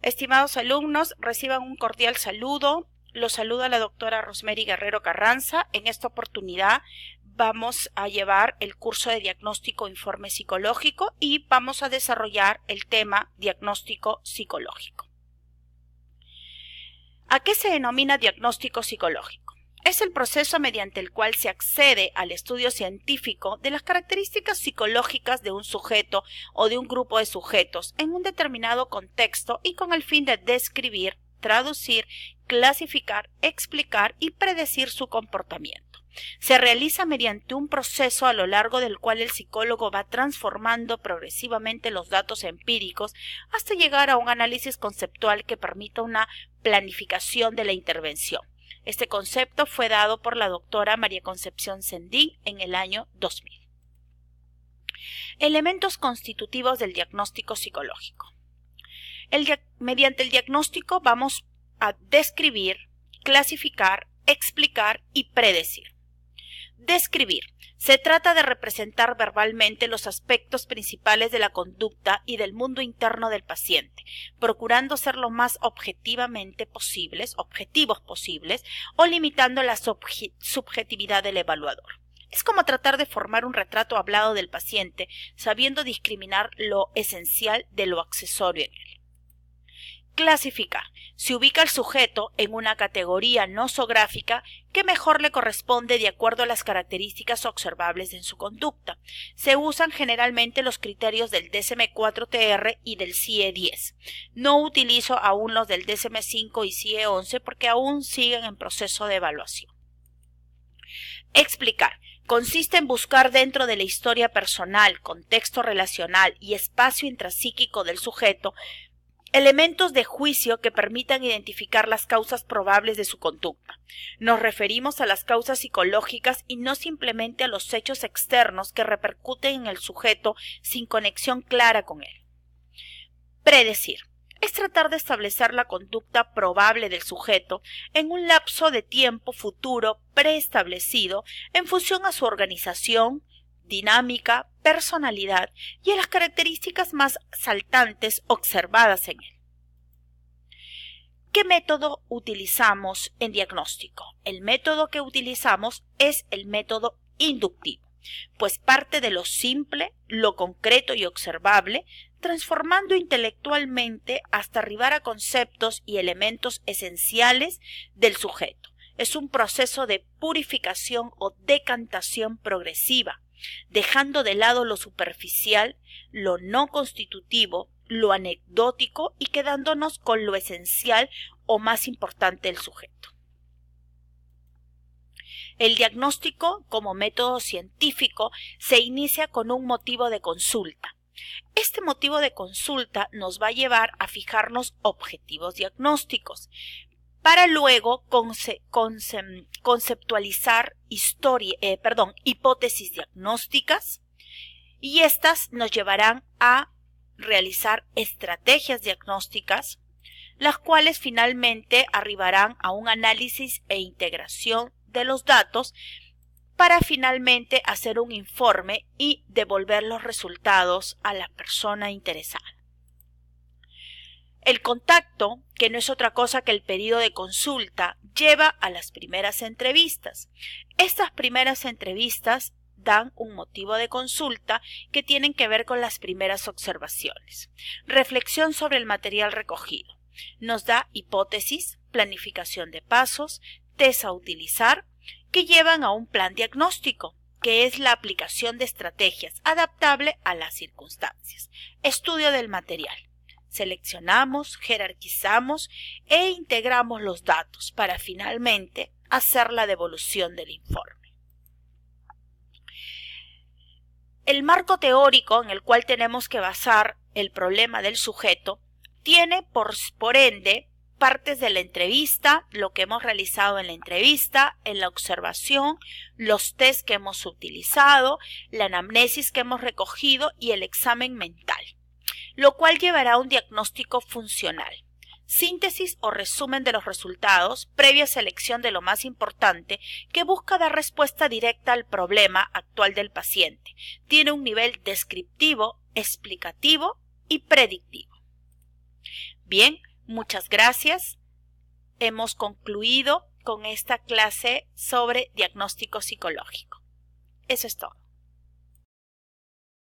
Estimados alumnos, reciban un cordial saludo. Los saluda la doctora Rosemary Guerrero Carranza. En esta oportunidad vamos a llevar el curso de diagnóstico informe psicológico y vamos a desarrollar el tema diagnóstico psicológico. ¿A qué se denomina diagnóstico psicológico? Es el proceso mediante el cual se accede al estudio científico de las características psicológicas de un sujeto o de un grupo de sujetos en un determinado contexto y con el fin de describir, traducir, clasificar, explicar y predecir su comportamiento. Se realiza mediante un proceso a lo largo del cual el psicólogo va transformando progresivamente los datos empíricos hasta llegar a un análisis conceptual que permita una planificación de la intervención. Este concepto fue dado por la doctora María Concepción Sendín en el año 2000. Elementos constitutivos del diagnóstico psicológico. Mediante el diagnóstico vamos a describir, clasificar, explicar y predecir. Describir. Se trata de representar verbalmente los aspectos principales de la conducta y del mundo interno del paciente, procurando ser lo más objetivos posibles, o limitando la subjetividad del evaluador. Es como tratar de formar un retrato hablado del paciente, sabiendo discriminar lo esencial de lo accesorio en él. Clasificar. Se ubica al sujeto en una categoría nosográfica que mejor le corresponde de acuerdo a las características observables en su conducta. Se usan generalmente los criterios del DSM-4-TR y del CIE-10. No utilizo aún los del DSM-5 y CIE-11 porque aún siguen en proceso de evaluación. Explicar. Consiste en buscar dentro de la historia personal, contexto relacional y espacio intrapsíquico del sujeto elementos de juicio que permitan identificar las causas probables de su conducta. Nos referimos a las causas psicológicas y no simplemente a los hechos externos que repercuten en el sujeto sin conexión clara con él. Predecir. Es tratar de establecer la conducta probable del sujeto en un lapso de tiempo futuro preestablecido en función a su organización, dinámica, personalidad y a las características más saltantes observadas en él. ¿Qué método utilizamos en diagnóstico? El método que utilizamos es el método inductivo, pues parte de lo simple, lo concreto y observable, transformando intelectualmente hasta arribar a conceptos y elementos esenciales del sujeto. Es un proceso de purificación o decantación progresiva, dejando de lado lo superficial, lo no constitutivo, lo anecdótico y quedándonos con lo esencial o más importante del sujeto. El diagnóstico como método científico se inicia con un motivo de consulta. Este motivo de consulta nos va a llevar a fijarnos objetivos diagnósticos, para luego conceptualizar hipótesis diagnósticas, y estas nos llevarán a realizar estrategias diagnósticas, las cuales finalmente arribarán a un análisis e integración de los datos para finalmente hacer un informe y devolver los resultados a la persona interesada. El contacto, que no es otra cosa que el periodo de consulta, lleva a las primeras entrevistas. Estas primeras entrevistas dan un motivo de consulta que tienen que ver con las primeras observaciones. Reflexión sobre el material recogido. Nos da hipótesis, planificación de pasos, test a utilizar, que llevan a un plan diagnóstico, que es la aplicación de estrategias adaptable a las circunstancias. Estudio del material. Seleccionamos, jerarquizamos e integramos los datos para finalmente hacer la devolución del informe. El marco teórico en el cual tenemos que basar el problema del sujeto tiene por ende partes de la entrevista, lo que hemos realizado en la entrevista, en la observación, los test que hemos utilizado, la anamnesis que hemos recogido y el examen mental, lo cual llevará a un diagnóstico funcional. Síntesis o resumen de los resultados, previa selección de lo más importante, que busca dar respuesta directa al problema actual del paciente. Tiene un nivel descriptivo, explicativo y predictivo. Bien, Muchas gracias. Hemos concluido con esta clase sobre diagnóstico psicológico. Eso es todo.